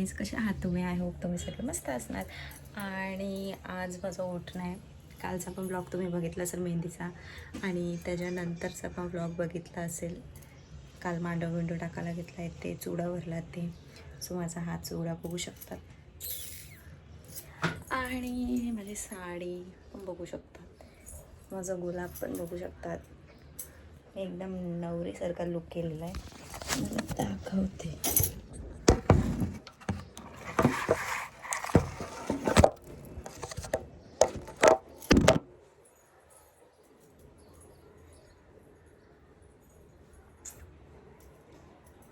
Guys, कसे आहात तुम्ही? आय होप तुम्ही सगळे मस्त असणार. आणि आज माझं उठणं आहे. कालचा पण ब्लॉग तुम्ही बघितला असेल मेहंदीचा, आणि त्याच्यानंतरचा पण ब्लॉग बघितला असेल. काल मांडव विंडो टाकायला घेतला आहे, ते चुडा भरला ते. सो माझा हा चुडा बघू शकतात, आणि माझी साडी पण बघू शकतात, माझा गुलाब पण बघू शकतात. एकदम नवरीसारखा लुक केलेला आहे. मला दाखवते.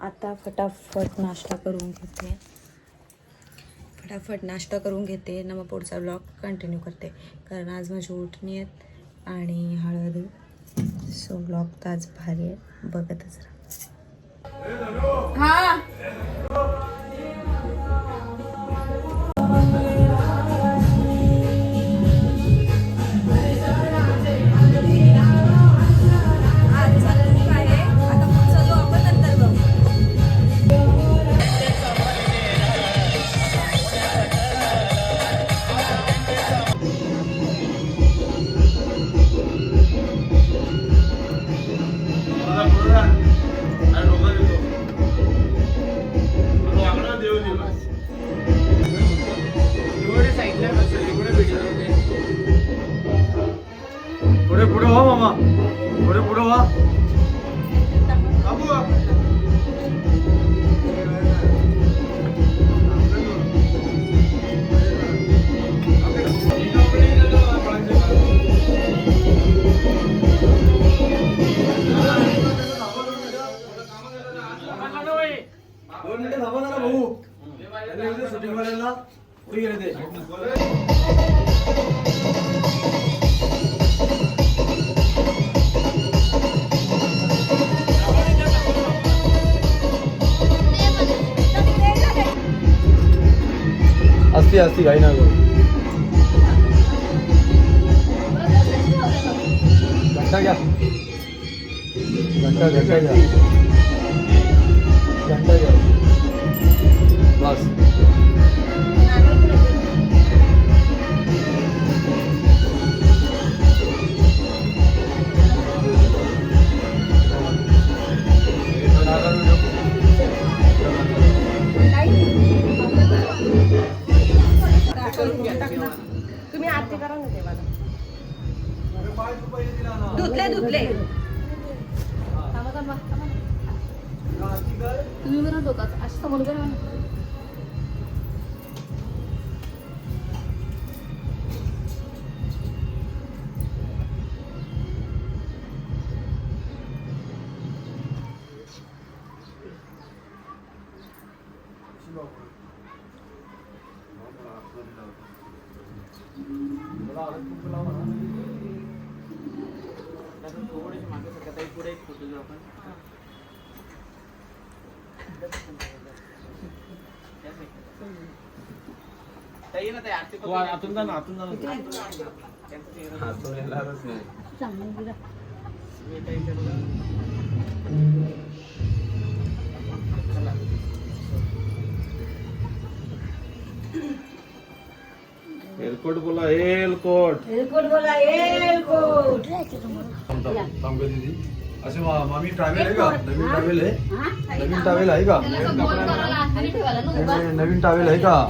आता फटाफट नाश्ता करून घेते ना, मग पुढचा ब्लॉग कंटिन्यू करते. कारण आज माझी उठणी आहेत आणि हळद. सो ब्लॉग तर आज भारी आहे, बघतच राहा. हा पुढे हो मामा, पुढे हो. दोन मिनिटं थांबा जरा भाऊ. शूटिंग वाल्याला पुढे गेले ते. असती काही ना घंटा घ्या, घंटा घ्या बस. तुम्ही आरती करा ना देवाला. धुतले तुम्ही बरं डोकाच असं समोर करा. आतून जा ना, आतून जा ना. एलकोट बोला, एलकोट. थांबे दीदी. असे मामी ट्रॅव्हल आहे का? नवीन ट्रॅव्हल आहे? नवीन ट्रॅव्हल आहे का? नवीन ट्रॅव्हल आहे का?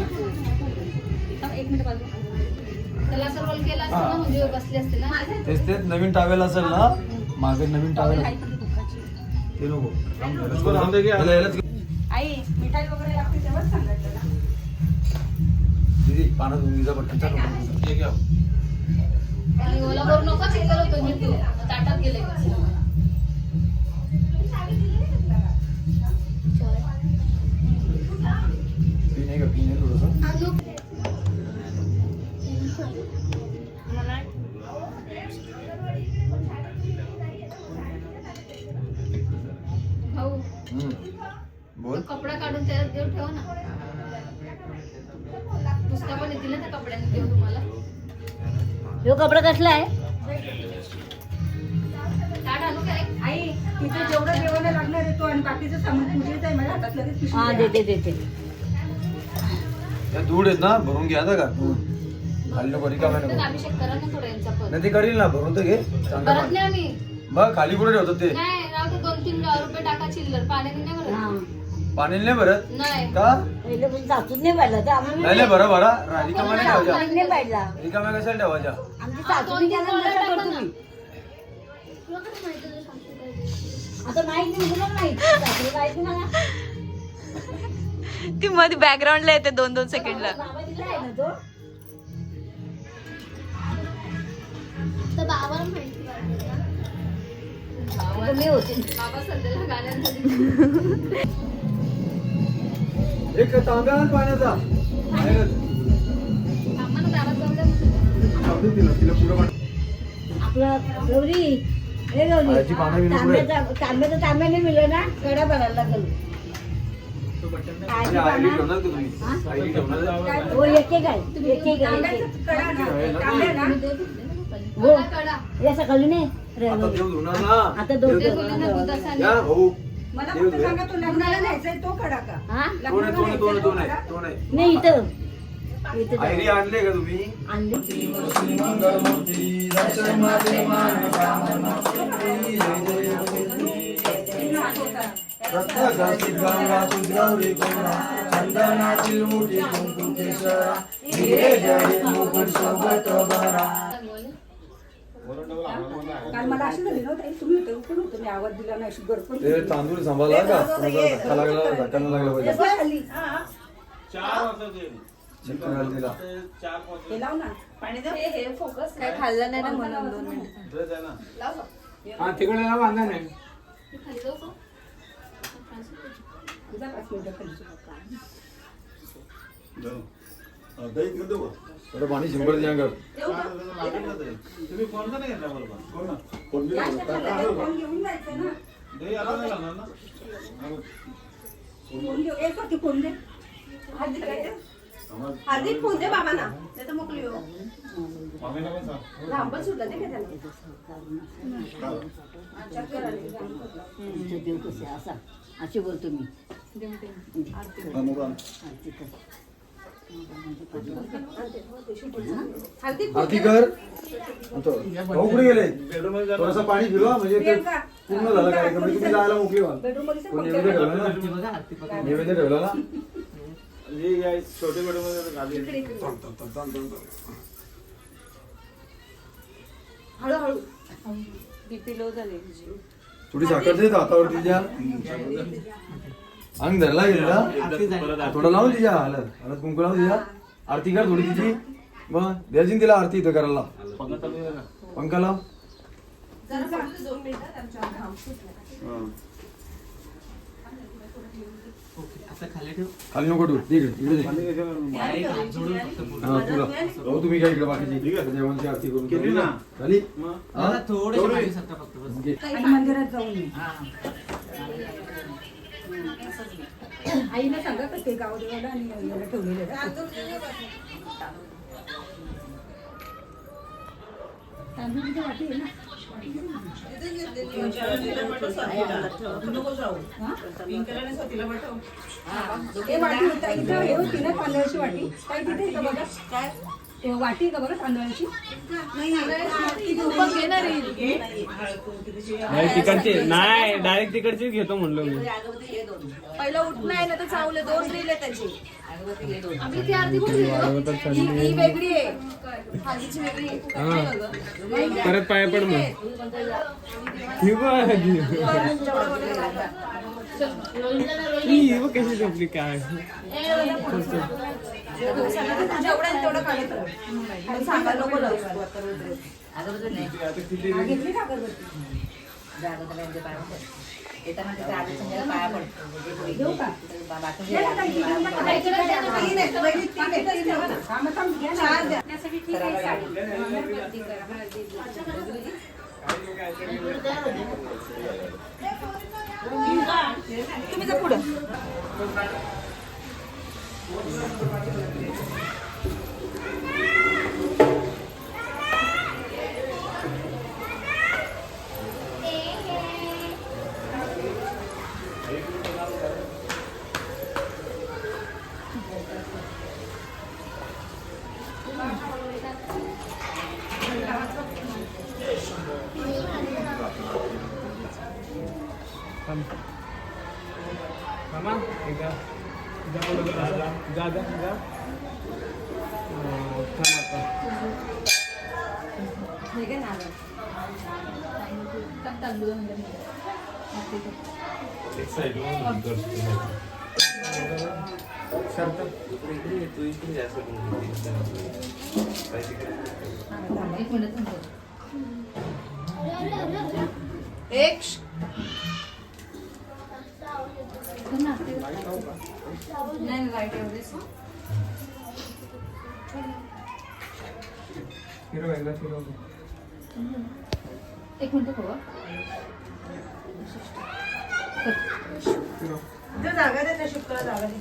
तेच नवीन टावेल असेल ना, मागे नवीन टावेल ते नको. आई मिठाई वगैरे लागते तेव्हाच सांगायचं ना. दीदी पाण्यात उंगीचा बटन चालू पिणे थोडस. बोल. कपडा काढून त्यात देऊ ठेव ना. पुस्तक पण येतील ना त्या कपड्याने देऊ तुम्हाला. यो कपडा कसला आहे? ताट आणू काय? आई तिथे जेवढं जेवण लागणार आहे तो, आणि बाकीचं सामान पूजेचं आहे माझ्या हातात लगेच. हा देते. त्या दूध आहेत ना भरून घ्या का दूध खाली नको रिकाम्या नको अभिषेक करा ना थोडं यांचा पण नाही ते करील ना भरून तर घे चांगलं परत पाणी. नाही आम्ही मग खाली कुठे ठेवतात ते नाही राव ते 2-3 रुपये टाका चिल्लर पाण्याने नाही भरत पाणी नाही भरत नाही का पहिले पण सासून नाही पाहिलं तर आम्हाला नाही नाही भरा भरा रिकाम्या नाही ठेवायच्या नाही पाहिला रिकाम्या कशाला ठेवायच्या आमची सासून केलं नसं करतो मी आता माहित नाही तुला माहित सासू माहित मला ती मध्ये बॅकग्राऊंडला येते 2-2 सेकंडला. बाबा तिला आहे ना तो तर बाबाला माहिती आता मी होते बाबा सध्याला गाण्यांसाठी एक तांब्या आण पाण्याचा बाहेरच. आम्हाला दारात जाऊ द्या. चालू तिला तिला पुढं पाणी. आपलं गौरी हे गौरी पायाची पानं बिनं पुढे. तांब्याने मिळलं ना कडा भरायला लागल आणि आईली ठेवणार का तुम्ही आईली ठेवणार हो एक एक आहे एक एक आहे हो या सकाळी नाही आता देव धुणार ना आता दोन देव बोलले ना दुधासाठी. या भाऊ मला देव फक्त धुया. सांगा तो लग्नाला न्यायचाय तो खडा का हा दोन आहे दोन आहे दोन आहे नाही इथं इथं आयरी आणले का तुम्ही आणली रत्नागातील गंगातील गौरी गंगा चंदनातील मोठी कुंकू केशरा हिरे जडे मुकुट सोबत भरा. काल मला अशी झाली नव्हती तुम्ही होते कोण होतं मी आवाज दिला नाही अशी गडबड ते तांदूळ सांभाळला का कोणाचा धक्का लागला धक्का नाही लागला पाहिजे खाली चेक करायला दिला हे लाव ना पाणी द्या हे फोकस काय खाल्लं नाही ना म्हणून 2 मिनिट. हा तिकडे ना बांधा नाही खाली जाऊ का? जा 5 मिनिटं खाली थोडं पाणी शिंपड द्या कर फोन घेऊन जायचं ना फोन घेऊ एक होती फोन दे हार्दिक फोन दे बाबांना नाही तर मोकली हो लांब सुटलं ते का त्याला चक्कर आली तुमचं देव कसे असा अशी बोलतो मी आरती कर. आरती कर भाऊ कुठे गेले थोडस पाणी फिरवा म्हणजे ते पूर्ण झालं कार्यक्रम म्हणजे तुम्ही जायला मोकळी व्हाल बेडरूम मध्ये कोण नैवेद्य ठेवला ना नैवेद्य ठेवला ना छोटे हळूहळू बीपी लो झाली थोडी साखर दे हातावर तिच्या अंग धरला गेला थोडं लावून तिच्या हलत हलत कुंकू लावून तिच्या आरती कर थोडी तिची मग द्यायची तिला आरती इथं करायला पंखा लाव खाली नको ठेवू इकडे इकडे दे. हा तुला भाऊ तुम्ही काय इकडे बाकीची देवांची आरती करून केली ना. झाली हा? घे. आणि मंदिरात जाऊन ये. आईने सांगा का ते गावदेवाला आणि याला ठेवलेलं आहे. तांदूळची वाटी आहे ना हे वाटी होता इथं हे होती ना तांदळाची वाटी काय तिथे आहे का बघा काय ते वाटी आहे का बघा तांदळाची तिकडचे नाही डायरेक्ट तिकडचीच घेतो म्हणलो मी पहिलं उठणं आहे ना तर चावले 2 रील आहे त्याची. आम्ही ती आरती कोण घेतो? ही वेगळी आहे हळदीची वेगळी आहे. परत पाया पड मग ही बघ ही बघ कशी झोपली काय जेवढं आहे तेवढं काढत राहा. आणि सांगा नको लावू. घेतली का अगरबत्ती देऊ का घ्या ना ताई, घेऊन टाका. तीन आहेत, वहिनी तीन आहेत. हा, मग थांब, घ्या ना. ठीक आहे, साडी. तुम्ही जा पुढं. थांबा, एकदा. जा बोलत जा, जा, जा, जा. थांब आता. तांदूळ शर्ट. एक मिनिट थांबव. एक नाही लाईट एवढेच फिरव एकदा फिरव. एक मिनिट हो. फिरव. जो जागा दे त्या शुक्र जागा दे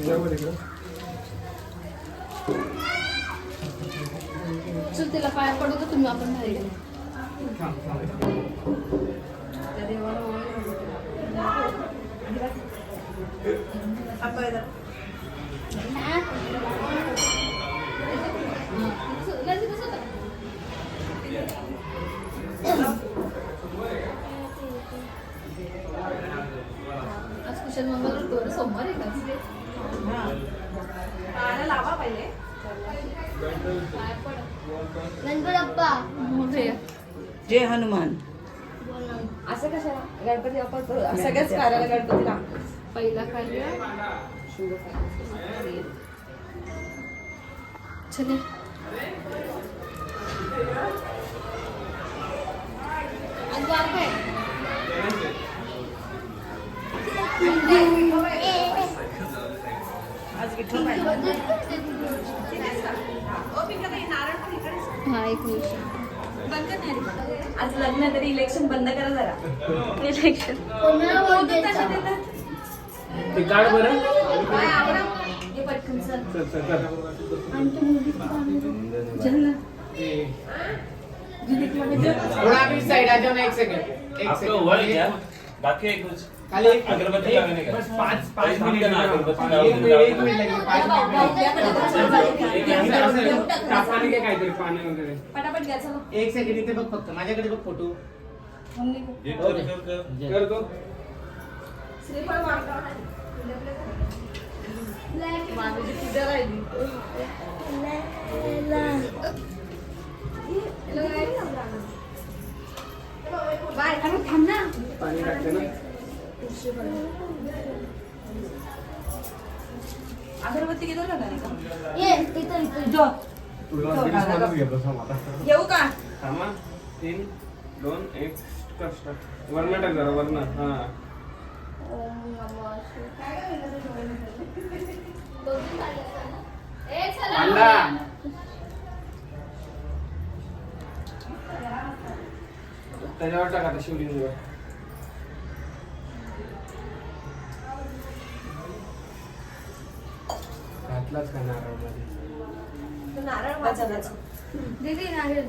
बरोबर इकडं. चल तिला पाया पडू तर तुम्ही आपण बाहेर गेलो. थांब, थांब. त्या देवाला आपण आज कुशल मंगळ सोमवार आहे का? पायाला लावा पहिले पाया पड. गणपती मोरया. जय हनुमान. असं कशाला गणपती आपण सगळ्याच कार्याला गणपती लागतो पहिला कार्य चले. आज वार काय? आज विठ्ठल पाहिजे हा एक वर्ष. आज लग्न तरी इलेक्शन बंद करा जरा इलेक्शन ते काढ बरं. हे पटकन चल चल, चल, चल. चल ना थोड़ा अभी साइड आ जाओ ना, एक सेकंड. एक आपका सेकंड. हुआ है क्या? बाकी है कुछ? खाली एक अगरबत्ती लगाने का? बस 5 हम मिनट क्या ना अगरबत्ती एक लगाओ, मिनट एक मिनट लगेगा 5 मिनिट. टाकाने काय काहीतरी पाणी वगैरे. पटापट घ्या चला एक सेकंड इथे बघ, फक्त माझ्याकडे बघ फोटो. ये कर. करतो. श्रीफळ मागता माझी पूजा राहिली बाय थांब ना पाणी टाकते ना. अगरबत्ती किती लागणार तुला बिनच माणूस घेतो थांब आता. येऊ का थांबा. 3, 2, 1 कष्ट. वरनं टाक जरा वरनं. हा. आणला. त्याच्यावर टाक आता शिवलिंग. घातलाच का नारळमध्ये? नारळ वाचा दीदी नारियल.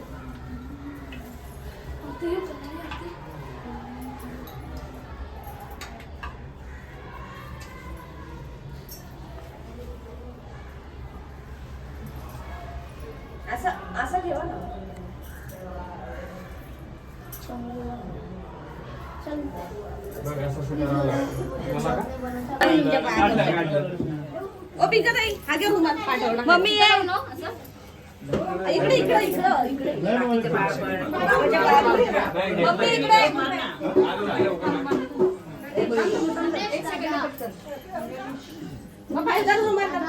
असं असं ठेवा ना बघ असं असं करावं लागतं. मला का? ओ पिंका ताई हा घे रुमाल पाठवला मम्मी ये ना असं. इकडे इकडे इकडे इकडे बाबाच्या पायावर. मम्मी इकडे एक सेकंड पटकन मग बाहेर जा रुमाल काढ.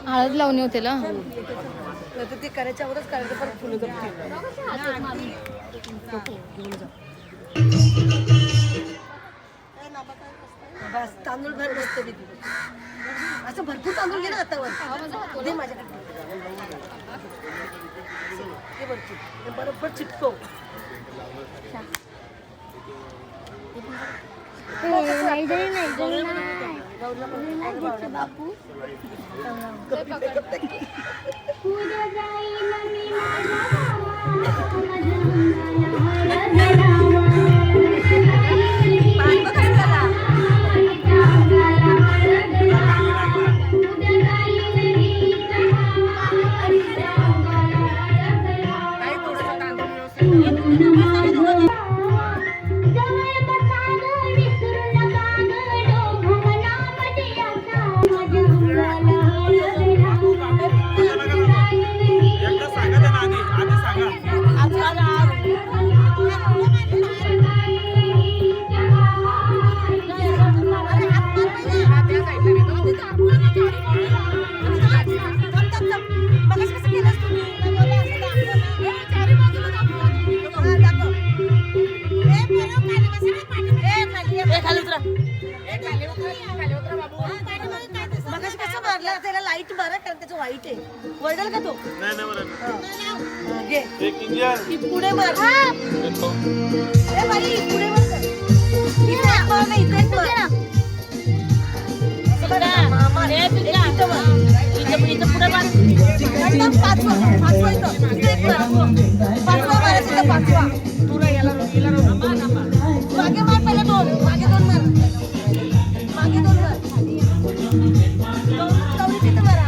हळद लावणी होते ना. ते करायच्या अगोदरच करायचं परत फुलं बस तांदूळ भर बसते तिथे असं भरपूर तांदूळ घे ना हातावर दे माझ्याकडे हे भरपूर बरोबर चिटकव बापू त्याला लाईट बरं कारण त्याचं वाईट आहे वळेल का तो घे पुढे मार बाई पुढे मार मागे मार पहिला दोन मागे दोन मार मागे दोन मार कवडी किती मारा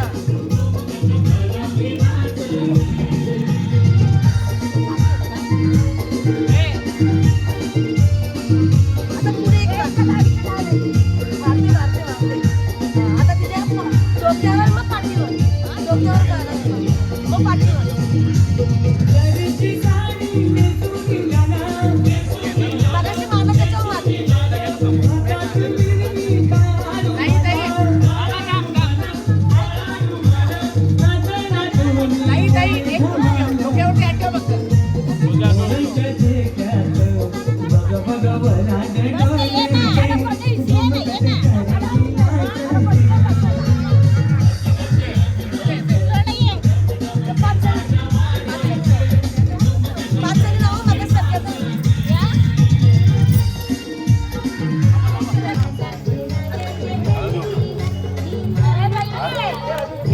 आता पुढे एक मारते आता तिथे डोक्यावर मग पाठीवर डोक्यावर मग पाठीवर मगाशी मारलं त्याच्यावर मार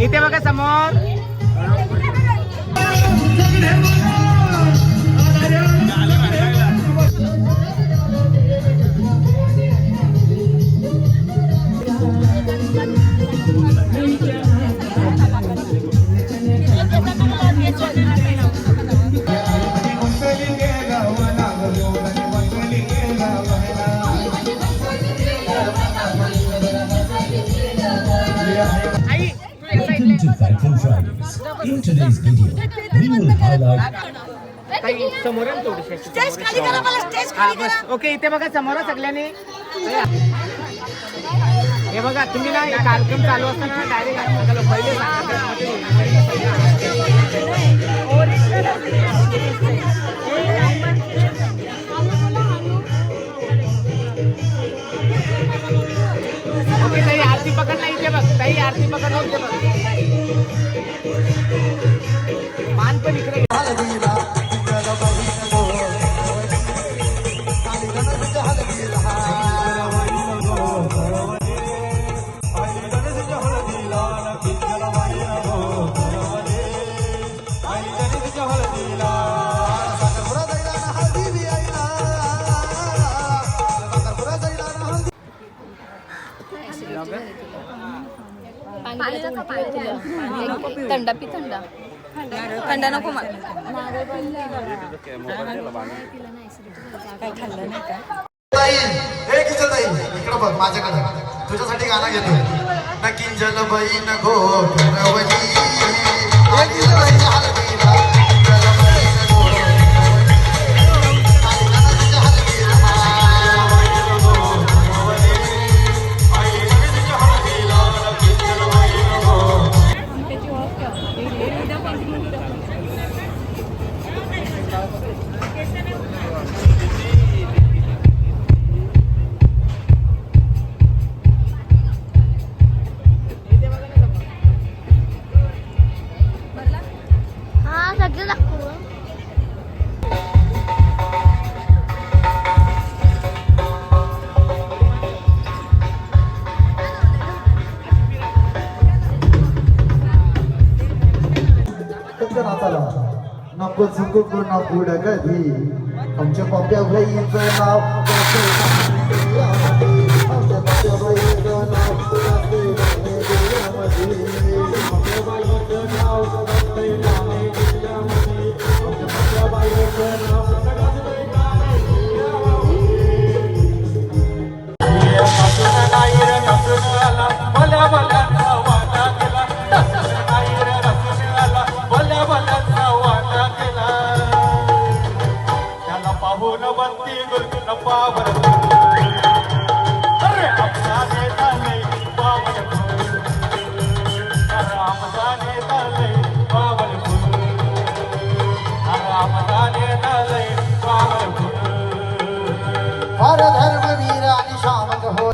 इथे बघा समोर In today's video, we will highlight समोर स्टेज खाली करा मला स्टेज खाली करा ओके इथे बघा समोर सगळ्यांनी हे बघा तुम्ही ना कार्यक्रम चालू असताना डायरेक्ट पहिले ओके ताई आरती पकडला इथे बघ ताई आरती पकडला इथे बघ मान पण इकडे थंडा पी थंडा थंडा नको मला काय खाल्लं नाही का हे किचन ताई इकडं बघ माझ्याकडे तुझ्यासाठी गाणं घेतोय न किंजल बाई न गो करवली संग नाचाला नको चुकू पुन्हा पुढं कधी आमच्या पप्प्या भाईचं नाव आमच्या पप्प्या भाईचं नाव हर धर्मवीर आणि शामक हो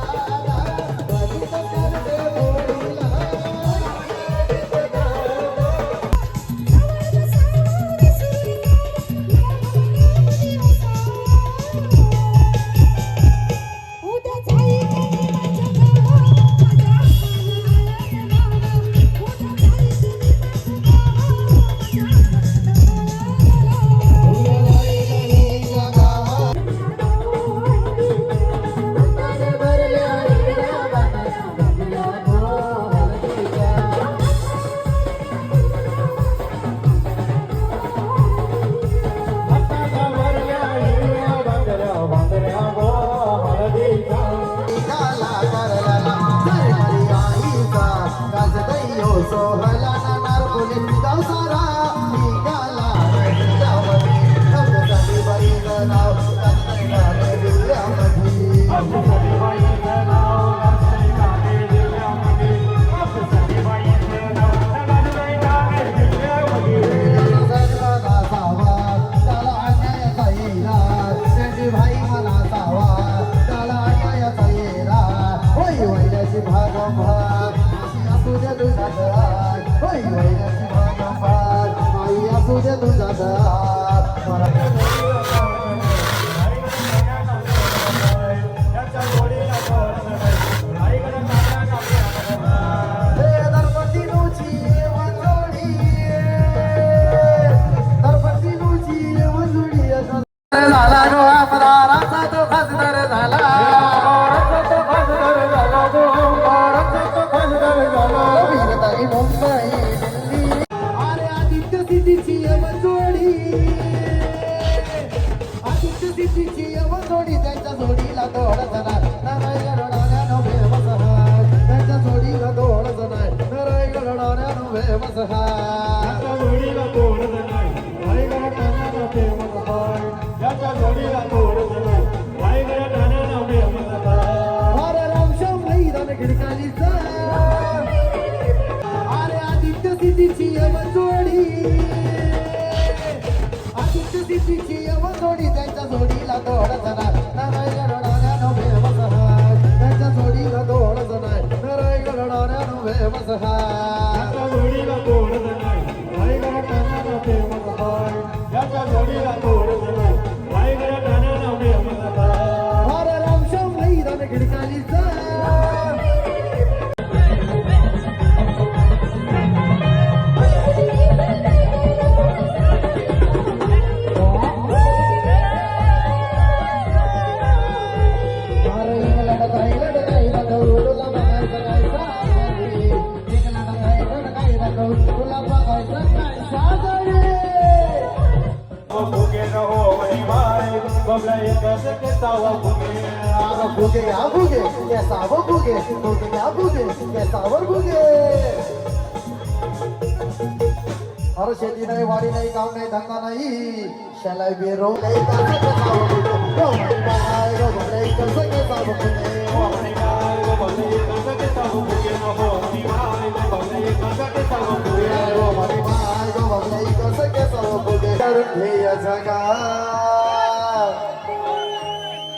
अरे शेती नाही वाडी नाही काम नाही धंदा नाही शाला बेरो नाही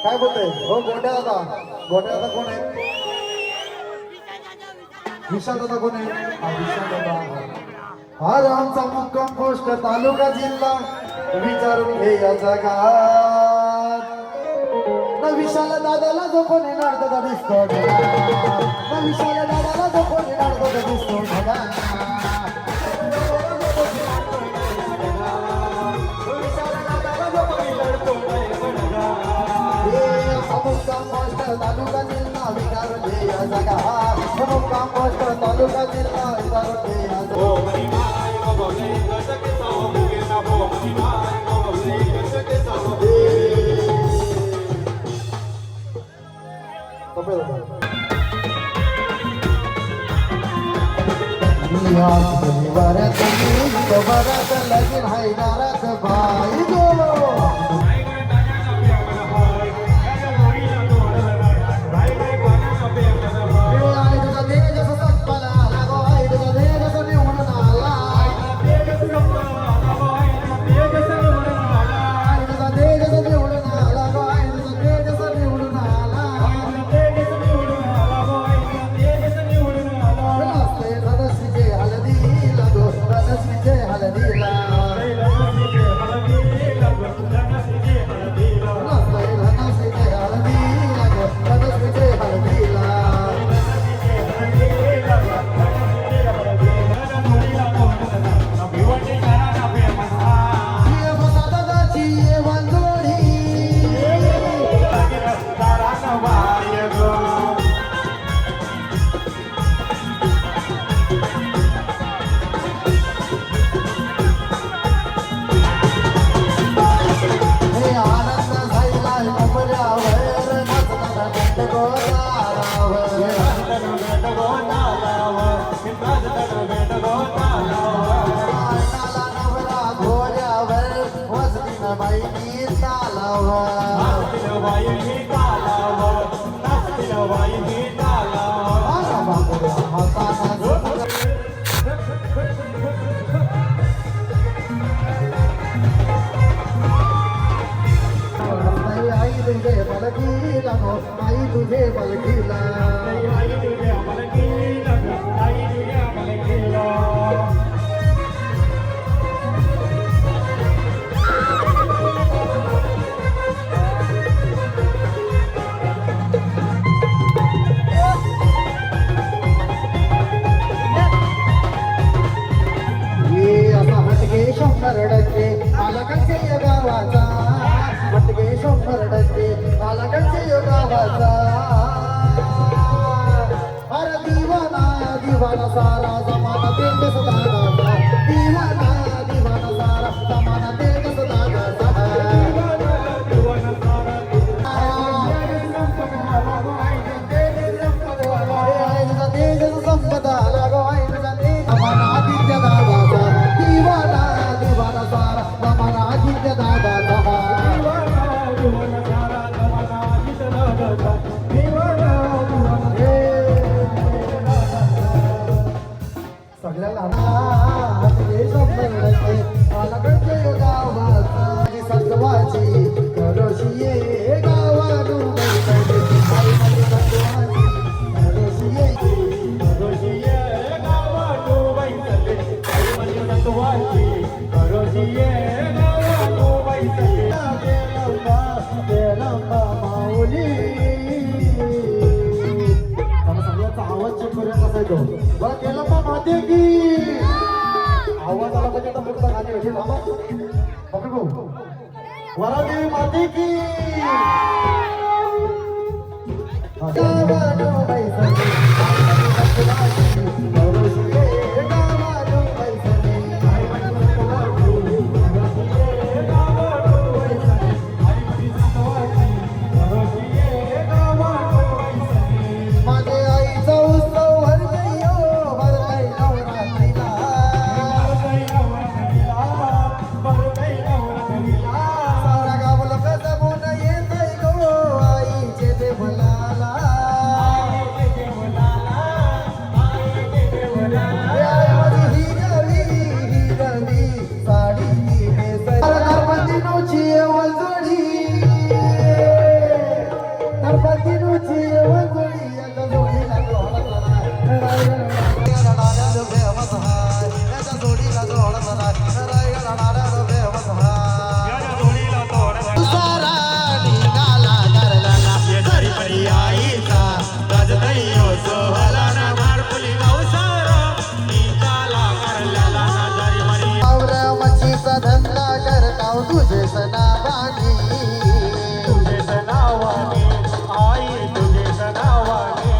काय बोलतोय हो गोट्या दादा कोण आहे विशाल दादा कोण आहे विशाल दादा आज आमचा मुक्काम पोस्ट तालुका जिल्हा विचारून घे या जगात न विशाल दादाला जो कोणी नाडतो दिसतो न विशाल दादाला जो कोणी नाडतो दिसतो मुक्काम पोस्ट तालुका जिल्हा विचारून घे याचा बऱ्याच लगीन हाय दारात भाई गो आई तुझे बलकीला शंभरडके आला कसे गावाचा हटके शंभरडके आला कसे गावाचा अरे दिवाना दिवाना सारा जमाना तेज सदागाचा दिवाना दिवाना सारा जमाना तेज सदागाचा तेज संपदा लागो जमाना आदित्य दादाचा दिवाना दिवाना सारा जमाना आदित्य दादाचा सगळ्याला गावाची सत्वाची करोशी ये गावानू आवाज चेक करूया कसा येतो बरं केलं मग माते की आवाज आला पाहिजे तर मोठा गाणी भेटेल बघू वरादेवी माते की तुझे सनावानी आई तुझे सनावानी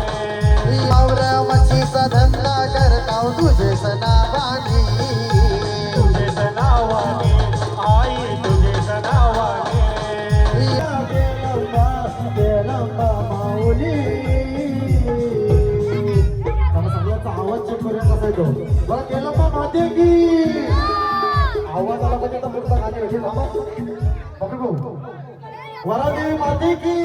वरादेवी माते की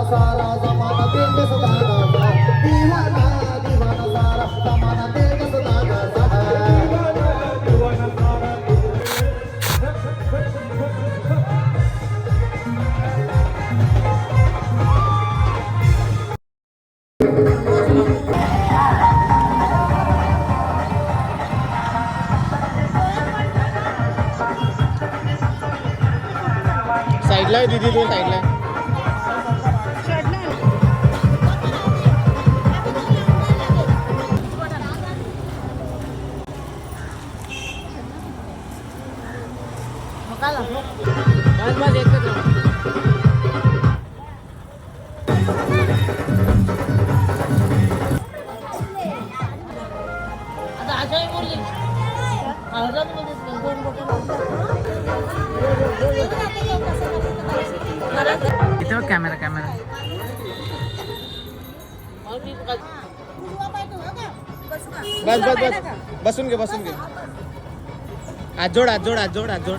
सारा जमाना तेज सदा दीवाना दीवाना सारा जमाना तेज सदा साईडला आहे दीदी, दोन साईडला आहे. इथे बघ कॅमेरा कॅमेरा. बस बस बस बसून घे, बसून घे. हात जोड, हात जोड, हात जोड, हात जोड.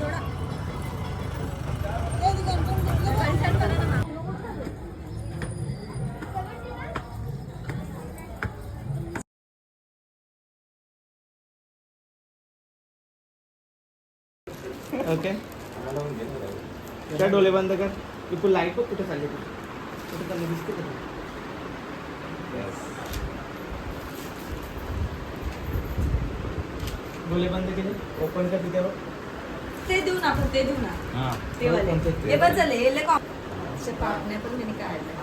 ओके, काय डोळे बंद कर. तू लाईट बघ कुठे चालली, कुठे चालली दिसते का? डोळे बंद केले, ओपन कर तिथे. ते देऊ ना आपण, ते देऊ ना. ते वाले हे बस झाले. हे लय असे पाटण्या पण मी काढले.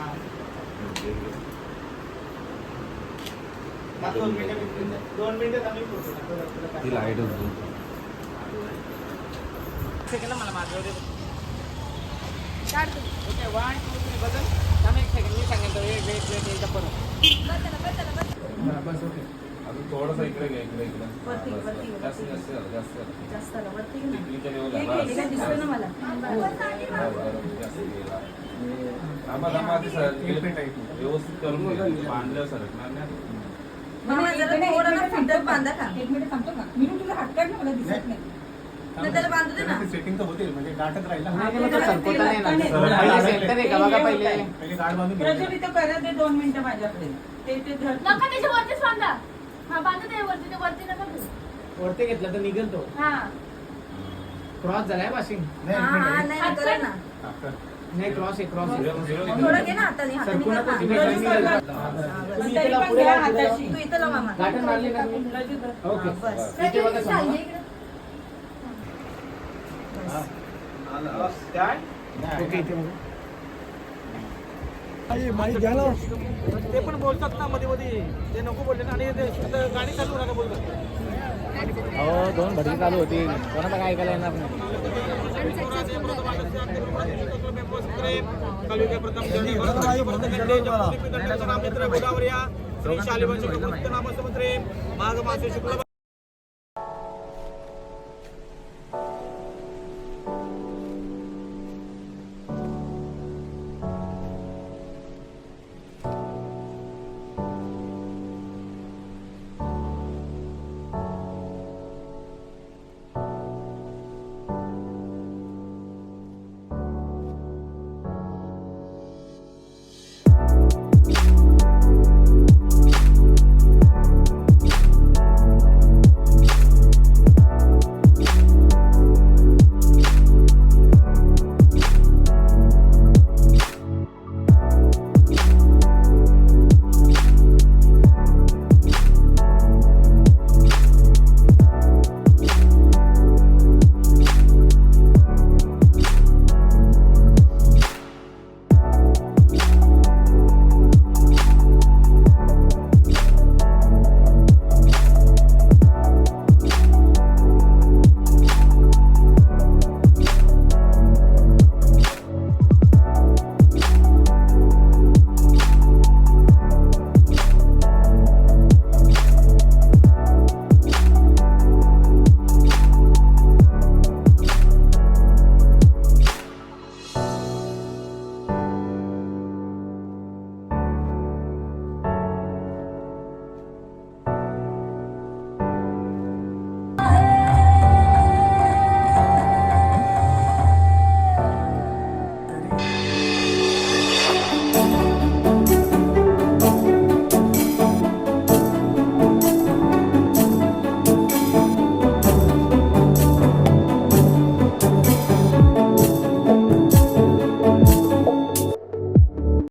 2 मिनिटं आम्ही फोटो ती लाईट होती. सेकंड मला माझ्यावर ओके 1 2 3 बदल. थांब एक सेकंड, मी सांगेन तो वेट एकदा परत. बस ओके. अजून थोडंसं इकडे घे, इकडे इकडे. वरती, वरती, जास्त जास्त जास्त जास्त आलं वरती घे ना. इकडच्या हे लेवलला घे, हे दिसतोय ना मला. जास्त गेला. आम्हाला आधी सर व्यवस्थित करून घे. बांधल्यावर सरकणार नाही. मग जरा थोडं ना फिल्टर बांधा का. एक मिनिट थांबतो का? मी तुला हात काढ ना, मला दिसत नाही. नाही त्याला बांधू दे ना. सेटिंग तर होतील म्हणजे गाठत राहील हा, ना. ते जरा सरकवता नाही ते ना. लागतं पहिले नाही. सेंटर आहे का बघा पहिले. पहिले गाठ बांधून घ्यायची. प्रज्वल इथं करा ते 2 मिनिटं माझ्याकडे. ते धर. नका त्याच्या वरतीच बांधा. हा बांधा ते वरती, ते वरती नका घेऊ. वरती घेतला तर निघेल तो. हा क्रॉस झालाय वाशिंग. नाही, हा एक हा मिनिट. नाही करा ना. नाही क्रॉस आहे, क्रॉस आहे. थोडं घे ना हाताने. हाताने कर ना. सरकून हा, तुम्ही तरी इथला पण पुढे घ्या लावा, पुढे हाताशी. तू इथं लाव मामा. गाठण मारली ना तुम्ही? प्रज्वल धर. ओके बस. इथे बघा समोर. ओके इथे बघा. माहिती घ्या ना. ते पण बोलतात ना मध्ये मध्ये, ते नको बोलले ना. आणि ते गाडी चालू नका बोलतात. हो 2 भरती चालू होती, कोणाला काय ऐकायला येणार नाही. श्री शालिवांशी नामस्ते माघ मासे शुक्ल